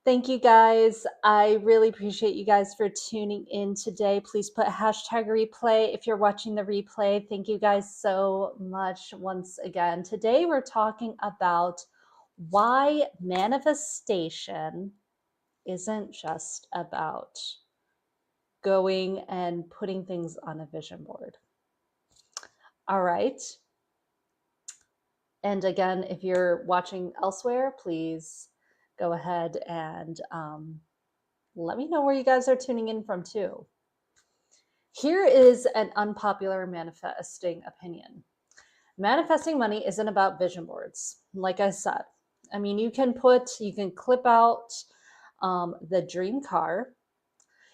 Thank you guys. I really appreciate you guys for tuning in today. Please put hashtag replay if you're watching the replay. Thank you guys so much once again. Today we're talking about why manifestation isn't just about going and putting things on a vision board. All right. And again, if you're watching elsewhere, please go ahead and let me know where you guys are tuning in from too. Here is an unpopular manifesting opinion. Manifesting money isn't about vision boards. Like I said, I mean, you can clip out the dream car.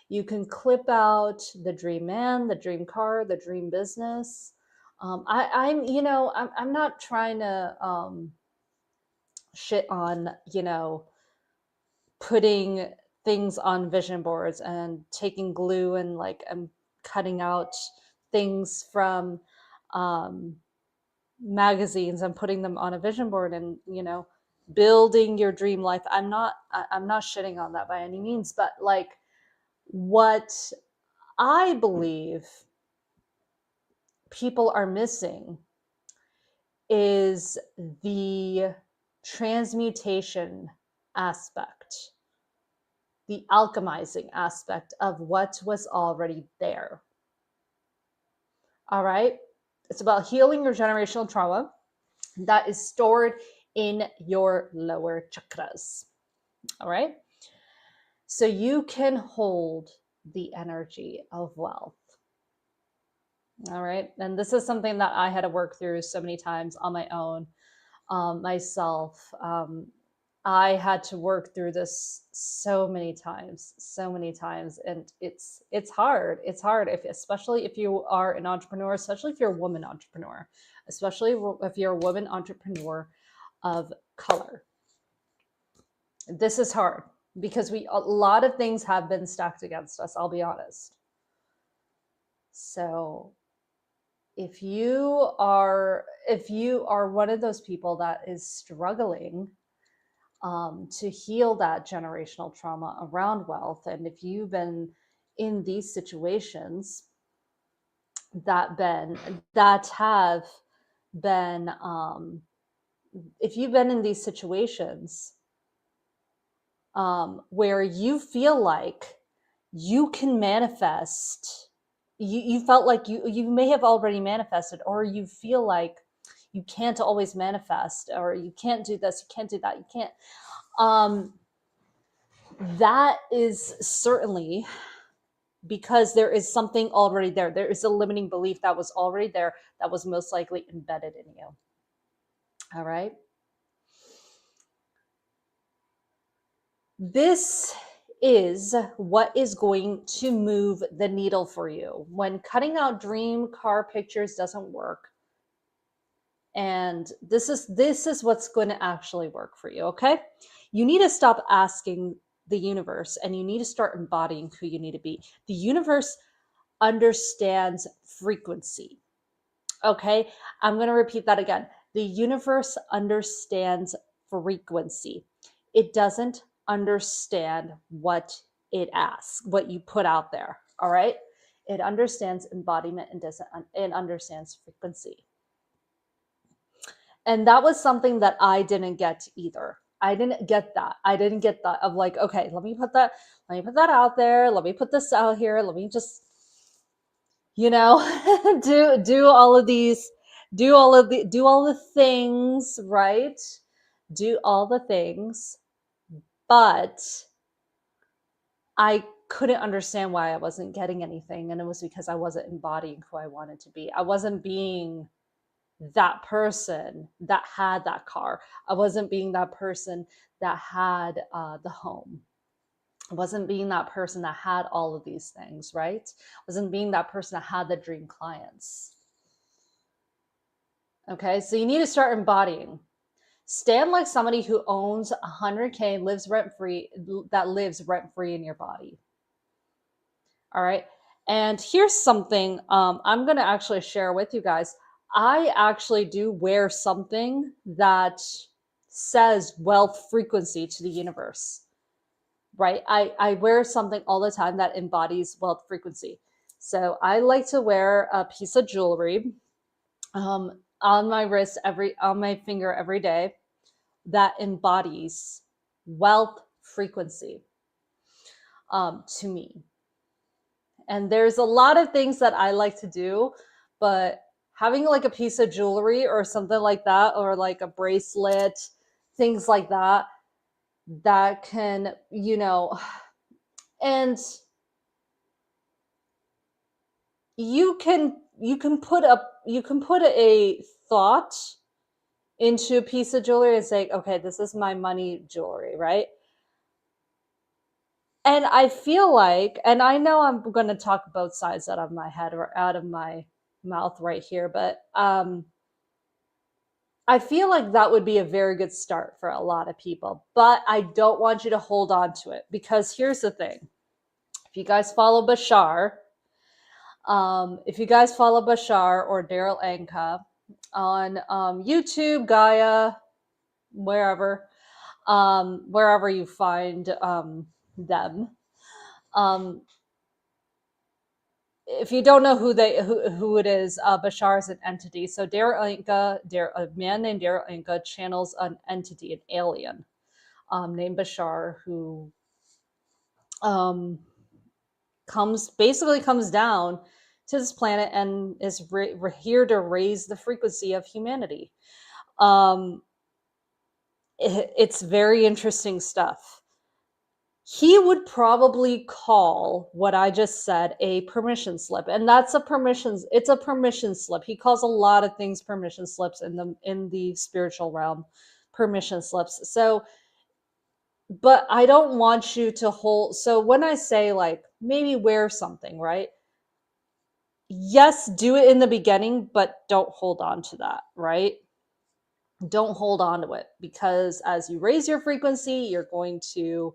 You can clip out the dream man, the dream car, the dream business. I'm not trying to shit on, putting things on vision boards and taking glue and cutting out things from magazines and putting them on a vision board and building your dream life. I'm not shitting on that by any means, but like what I believe people are missing is the transmutation aspect, the alchemizing aspect of what was already there. All right. It's about healing your generational trauma that is stored in your lower chakras. All right. So you can hold the energy of wealth. All right. And this is something that I had to work through so many times on my own, myself. I had to work through this so many times, and it's hard. It's hard, especially if you are an entrepreneur, especially if you're a woman entrepreneur, especially if you're a woman entrepreneur of color. This is hard because a lot of things have been stacked against us. I'll be honest. So if you are one of those people that is struggling to heal that generational trauma around wealth, and if you've been in these situations if you've been in these situations where you feel like you can manifest, you felt like you may have already manifested, or you feel like you can't always manifest, or you can't do this, you can't do that, you can't. That is certainly because there is something already there. There is a limiting belief that was already there that was most likely embedded in you. All right. This is what is going to move the needle for you when cutting out dream car pictures doesn't work. And this is what's going to actually work for you. Okay. You need to stop asking the universe, and you need to start embodying who you need to be. The universe understands frequency. Okay. I'm going to repeat that again. The universe understands frequency. It doesn't understand what it asks, what you put out there. All right. It understands embodiment and it understands frequency. And that was something that I didn't get either. I didn't get that. Of like, okay, let me put that out there. Let me put this out here. Let me just, do all of these, do all the things, right? Do all the things. But I couldn't understand why I wasn't getting anything. And it was because I wasn't embodying who I wanted to be. I wasn't being that person that had that car. I wasn't being that person that had the home. I wasn't being that person that had all of these things, right? I wasn't being that person that had the dream clients. Okay, so you need to start embodying. Stand like somebody who owns 100K, lives rent-free in your body. All right. And here's something I'm going to actually share with you guys. I actually do wear something that says wealth frequency to the universe. right? I wear something all the time that embodies wealth frequency. So I like to wear a piece of jewelry on my wrist on my finger every day that embodies wealth frequency to me. And there's a lot of things that I like to do, but having like a piece of jewelry or something like that, or like a bracelet, things like that, that can, and you can put a thought into a piece of jewelry and say, okay, this is my money jewelry, right? And I feel like, and I know I'm going to talk both sides out of my head or out of my mouth right here, but I feel like that would be a very good start for a lot of people. But I don't want you to hold on to it, because here's the thing. If you guys follow Bashar, or Daryl Anka on YouTube, Gaia, wherever you find them. If you don't know who it is, Bashar is an entity. So Daryl Anka, a man named Daryl Anka, channels an entity, an alien named Bashar, who comes down to this planet and is here to raise the frequency of humanity. It's very interesting stuff. He would probably call what I just said a permission slip, and it's a permission slip. He calls a lot of things permission slips in the spiritual realm, permission slips. So, but I don't want you to hold. So when I say like maybe wear something, right? Yes, do it in the beginning, but don't hold on to that, right? Don't hold on to it, because as you raise your frequency, you're going to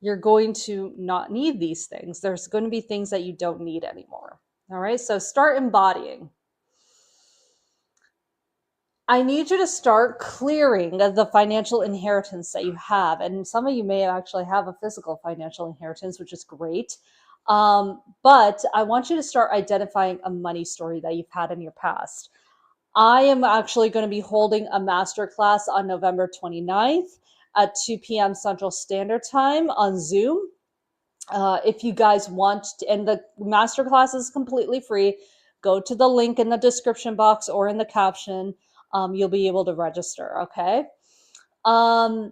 you're going to not need these things. There's going to be things that you don't need anymore. All right, so start embodying. I need you to start clearing the financial inheritance that you have. And some of you may actually have a physical financial inheritance, which is great. But I want you to start identifying a money story that you've had in your past. I am actually going to be holding a masterclass on November 29th at 2 p.m. Central Standard Time on Zoom. If you guys want to, and the masterclass is completely free, go to the link in the description box or in the caption. You'll be able to register, okay? And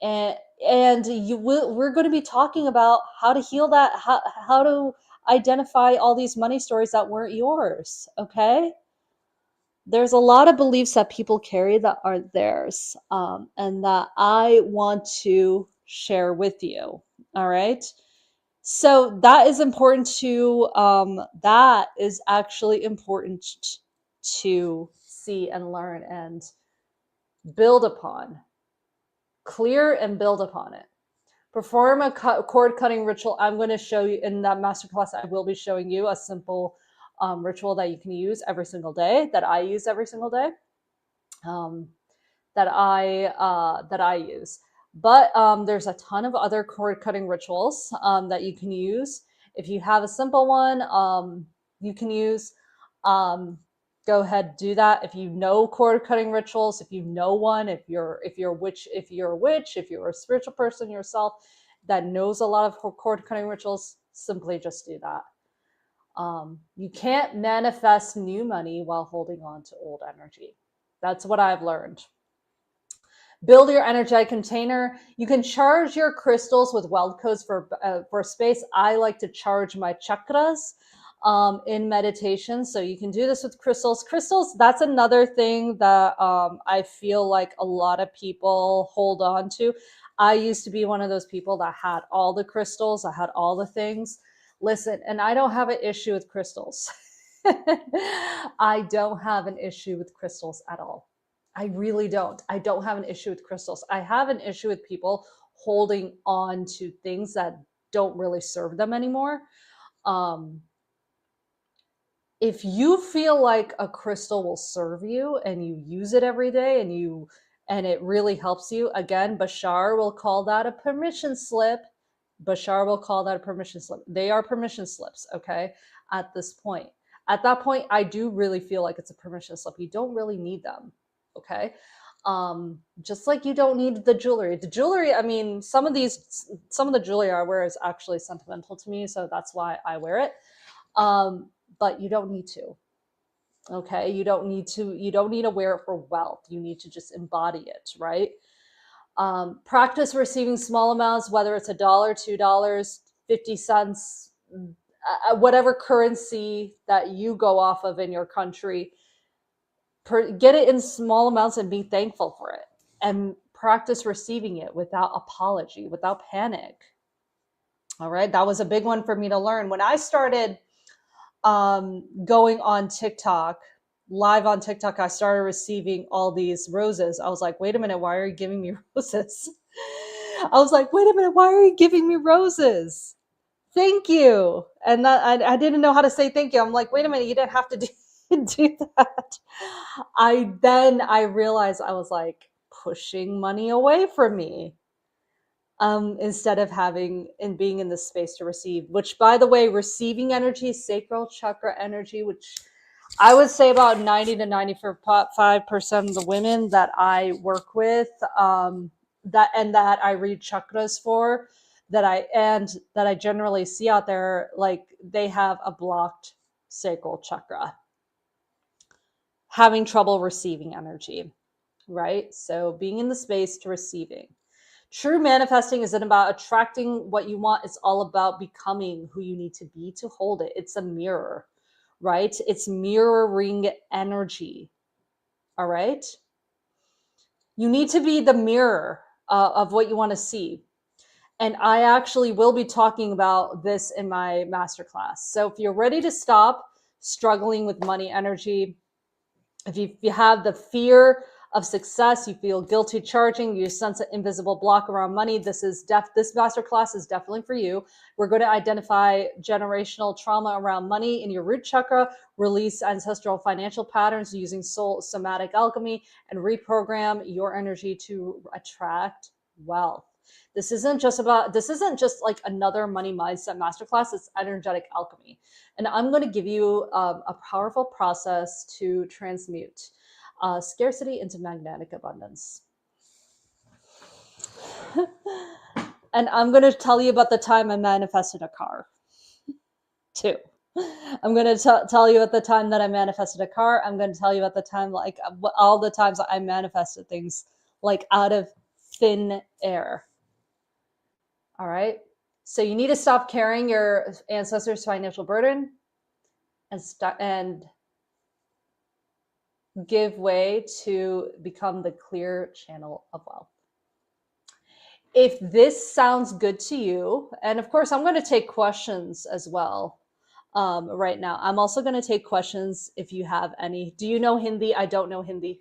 we're going to be talking about how to heal that, how to identify all these money stories that weren't yours, okay? There's a lot of beliefs that people carry that aren't theirs, and that I want to share with you, all right? So that is important that is actually important to see and learn and build upon. Clear and build upon it. Perform a cord cutting ritual. I'm going to show you in that masterclass. I will be showing you a simple ritual that you can use every single day, that I use every single day, that I use. But there's a ton of other cord cutting rituals that you can use. If you have a simple one, you can use. Go ahead, do that. If you know cord cutting rituals, if you know one, if you're a witch, if you're a spiritual person yourself that knows a lot of cord cutting rituals, simply just do that. You can't manifest new money while holding on to old energy. That's what I've learned. Build your energetic container. You can charge your crystals with wealth codes for space. I like to charge my chakras in meditation. So you can do this with crystals. Crystals, that's another thing that I feel like a lot of people hold on to. I used to be one of those people that had all the crystals. I had all the things. Listen, and I don't have an issue with crystals. I don't have an issue with crystals at all. I really don't. I don't have an issue with crystals. I have an issue with people holding on to things that don't really serve them anymore. if you feel like a crystal will serve you and you use it every day and it really helps you, again, Bashar will call that a permission slip. Bashar will call that a permission slip. They are permission slips, okay, at this point. At that point, I do really feel like it's a permission slip. You don't really need them, okay? Just like you don't need the jewelry. The jewelry, I mean, some of the jewelry I wear is actually sentimental to me, so that's why I wear it. But you don't need to. Okay, you don't need to wear it for wealth. You need to just embody it, right? Practice receiving small amounts, whether it's $1, $2, 50 cents, whatever currency that you go off of in your country. Get it in small amounts and be thankful for it, and practice receiving it without apology, without panic. All right, that was a big one for me to learn when I started going on TikTok, live on TikTok. I started receiving all these roses. I was like, wait a minute, why are you giving me roses? I was like, wait a minute, why are you giving me roses? Thank you. And that, I didn't know how to say thank you. I'm like, wait a minute, you didn't have to do that. I realized I was like pushing money away from me. Instead of having and being in this space to receive, which, by the way, receiving energy, sacral chakra energy, which I would say about 90 to 95% of the women that I work with, that I read chakras for, that I generally see out there, like they have a blocked sacral chakra, having trouble receiving energy, right? So being in the space to receiving. True manifesting isn't about attracting what you want. It's all about becoming who you need to be to hold it. It's a mirror, right? It's mirroring energy. All right. You need to be the mirror of what you want to see. And I actually will be talking about this in my masterclass. So if you're ready to stop struggling with money energy, if you have the fear of success, you feel guilty charging, you sense an invisible block around money, this masterclass is definitely for you. We're going to identify generational trauma around money in your root chakra, release ancestral financial patterns using soul somatic alchemy, and reprogram your energy to attract wealth. This isn't just like another money mindset masterclass. It's energetic alchemy. And I'm going to give you a powerful process to transmute scarcity into magnetic abundance. And I'm going to tell you about the time I manifested a car, too. I'm going to tell you at the time that I manifested a car. I'm going to tell you at the time, like all the times I manifested things like out of thin air. All right. So you need to stop carrying your ancestors' financial burden and give way to become the clear channel of wealth. If this sounds good to you, and of course, I'm going to take questions as well right now. I'm also going to take questions if you have any. Do you know Hindi? I don't know Hindi.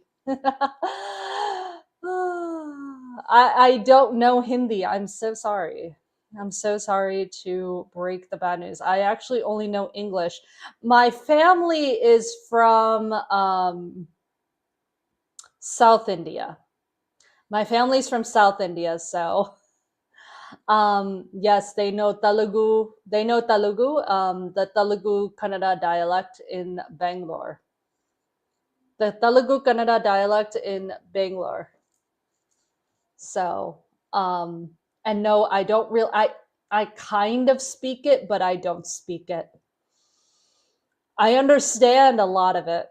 I don't know Hindi. I'm so sorry. I'm so sorry to break the bad news. I actually only know English. My family is from South India. My family's from South India, so yes, they know Telugu. They know Telugu, the Telugu Kannada dialect in Bangalore. The Telugu Kannada dialect in Bangalore. So, and no, I don't really, I kind of speak it, but I don't speak it. I understand a lot of it.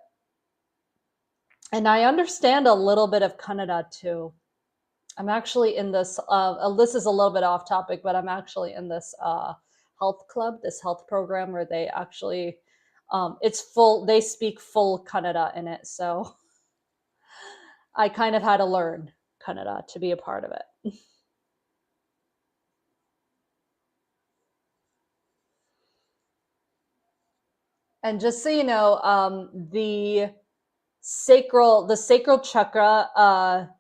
And I understand a little bit of Kannada too. I'm actually in this, this is a little bit off topic, but I'm actually in this health club, this health program where they actually, they speak full Kannada in it. So I kind of had to learn Kannada to be a part of it. And just so you know, the sacral chakra,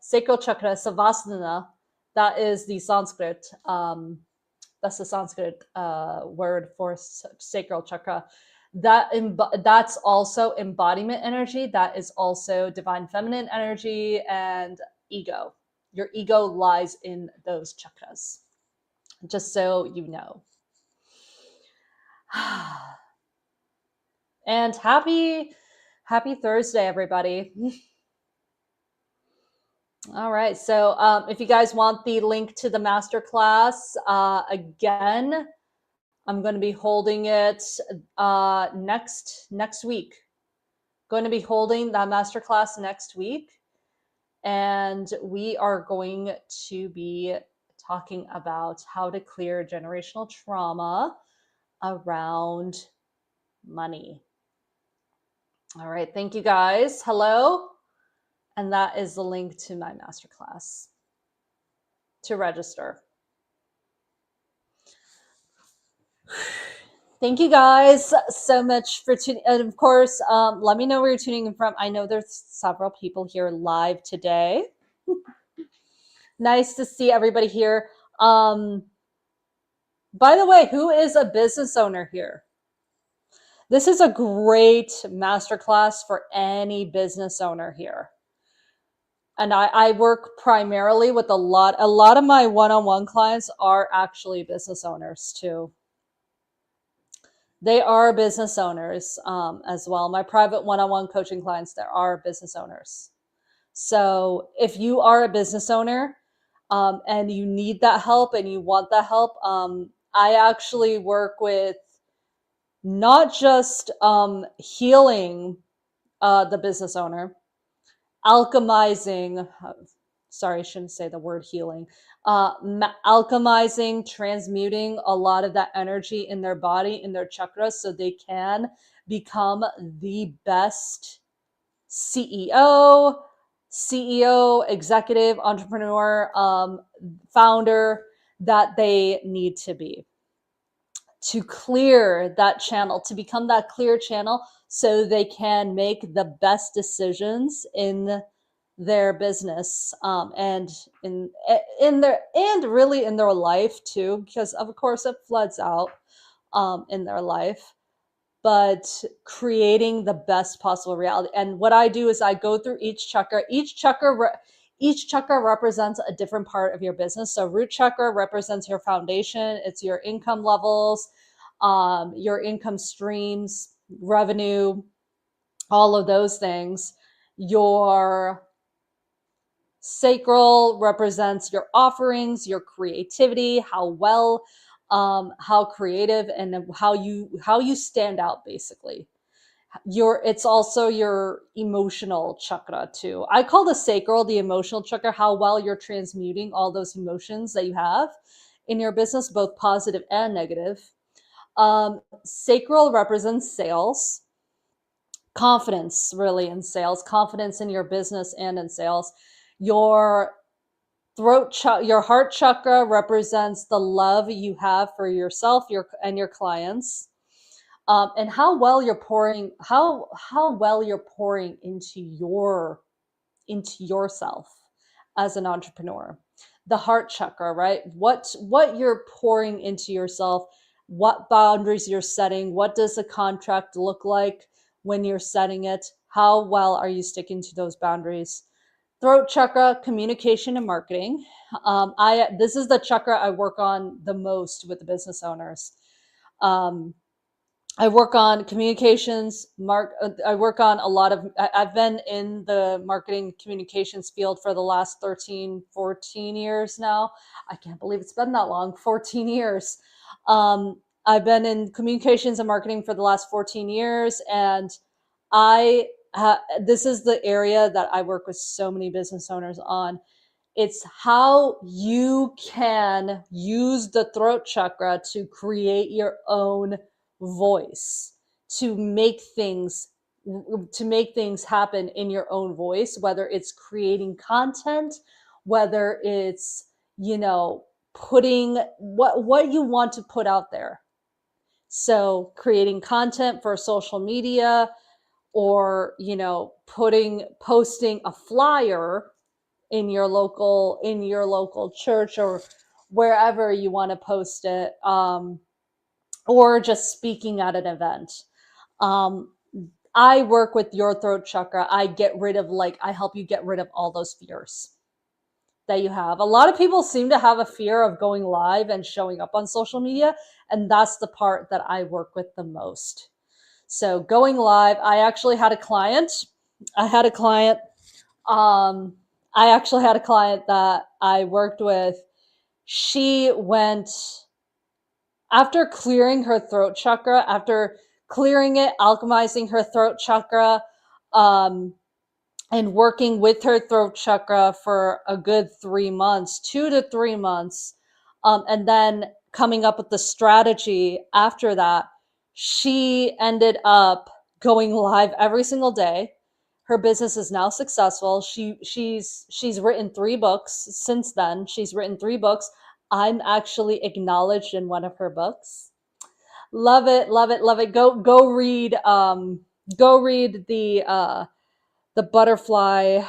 savasana, that is the Sanskrit. That's the Sanskrit word for sacral chakra. that's also embodiment energy. That is also divine feminine energy and ego. Your ego lies in those chakras, just so you know. And happy Thursday, everybody. All right. So if you guys want the link to the masterclass, again, I'm going to be holding it next week. Going to be holding that masterclass next week. And we are going to be talking about how to clear generational trauma around money. All right. Thank you guys. Hello. And that is the link to my masterclass to register. Thank you guys so much for tuning. And of course, let me know where you're tuning in from. I know there's several people here live today. Nice to see everybody here. By the way, who is a business owner here? This is a great masterclass for any business owner here. And I work primarily with a lot of my one-on-one clients are actually business owners too. They are business owners as well. My private one-on-one coaching clients, there are business owners. So if you are a business owner and you need that help and you want that help, I actually work with not just healing the business owner, alchemizing, sorry, I shouldn't say the word healing, alchemizing, transmuting a lot of that energy in their body, in their chakras, so they can become the best CEO, executive, entrepreneur, founder that they need to be, to clear that channel, to become that clear channel so they can make the best decisions in their business and in their, and really in their life too, because of course it floods out in their life, but creating the best possible reality. And what I do is I go through each chakra. Each chakra represents a different part of your business. So root chakra represents your foundation. It's your income levels, your income streams, revenue, all of those things. Your sacral represents your offerings, your creativity, how creative and how you stand out, basically. It's also your emotional chakra too. I call the sacral the emotional chakra, how well you're transmuting all those emotions that you have in your business, both positive and negative. Sacral represents sales, confidence, really, in sales, confidence in your business and in sales. Your your heart chakra represents the love you have for yourself, and your clients, and how well you're pouring into yourself as an entrepreneur. The heart chakra, right? What you're pouring into yourself, what boundaries you're setting, what does a contract look like when you're setting it? How well are you sticking to those boundaries? Throat chakra, communication and marketing. This is the chakra I work on the most with the business owners. I work on communications, I work on a lot of, I've been in the marketing communications field for the last 13, 14 years now. I can't believe it's been that long, 14 years. I've been in communications and marketing for the last 14 years. And this is the area that I work with so many business owners on. It's how you can use the throat chakra to create your own voice, to make things happen in your own voice, whether it's creating content, whether it's, putting what you want to put out there. So creating content for social media, or, posting a flyer in your local church or wherever you want to post it, or just speaking at an event. I work with your throat chakra. I help you get rid of all those fears that you have. A lot of people seem to have a fear of going live and showing up on social media, and that's the part that I work with the most. So going live, I actually had a client. I had a client. I actually had a client that I worked with. She went after clearing her throat chakra, after clearing it, alchemizing her throat chakra, and working with her throat chakra for a good 3 months, 2 to 3 months, and then coming up with the strategy after that, she ended up going live every single day. Her business is now successful. She's written 3 books since then. She's written 3 books. I'm actually acknowledged in one of her books. Love it, love it, love it. Go read the butterfly,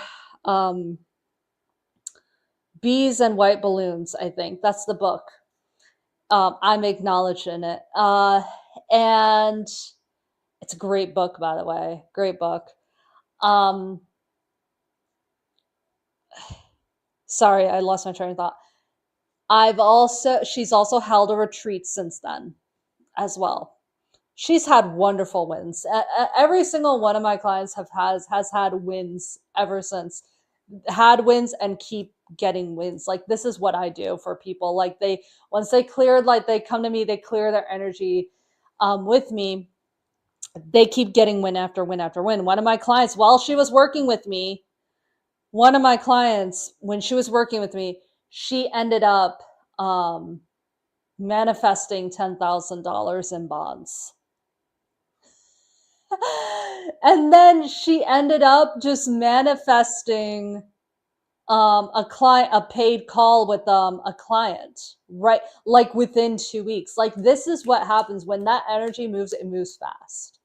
bees and white balloons. I think that's the book. I'm acknowledged in it, and it's a great book, by the way. Great book. Sorry, I lost my train of thought. She's also held a retreat since then as well. She's had wonderful wins. Every single one of my clients has had wins ever since. Had wins and keep getting wins. Like, this is what I do for people. Like, once they cleared, like, they come to me, they clear their energy with me. They keep getting win after win after win. One of my clients, while she was working with me, when she was working with me, she ended up manifesting $10,000 in bonds. And then she ended up just manifesting a paid call with a client, right? Like within 2 weeks. Like, this is what happens when that energy moves. It moves fast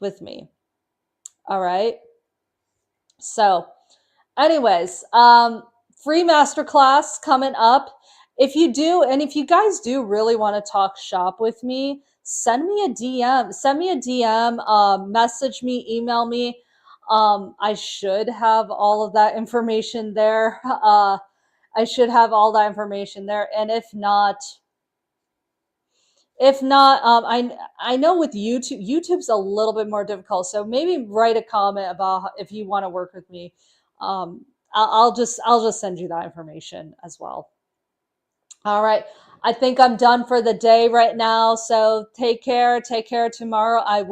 with me. All right. So anyways, free masterclass coming up. If you guys do really want to talk shop with me, send me a DM, message me, email me. I should have all of that information there. I should have all that information there. And if not, I know with YouTube's a little bit more difficult. So maybe write a comment about if you want to work with me. I'll just send you that information as well. All right. I think I'm done for the day right now. So take care. Take care. Tomorrow I'll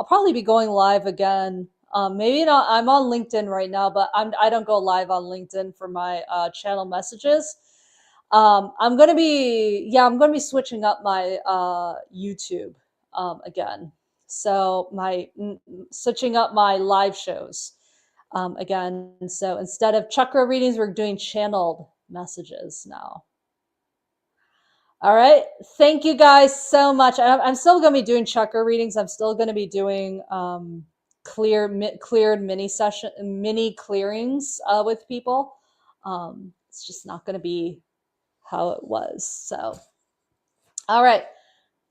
probably be going live again. Maybe not. I'm on LinkedIn right now, but I don't go live on LinkedIn for my channel messages. I'm gonna be switching up my YouTube again. So switching up my live shows again. So instead of chakra readings, we're doing channeled messages now. All right. Thank you guys so much. I'm still going to be doing chakra readings. I'm still going to be doing cleared mini clearings with people. It's just not going to be how it was. So, all right.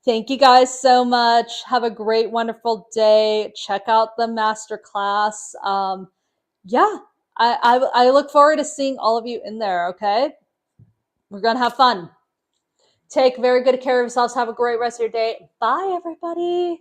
Thank you guys so much. Have a great, wonderful day. Check out the masterclass. Yeah, I look forward to seeing all of you in there. Okay. We're going to have fun. Take very good care of yourselves. Have a great rest of your day. Bye, everybody.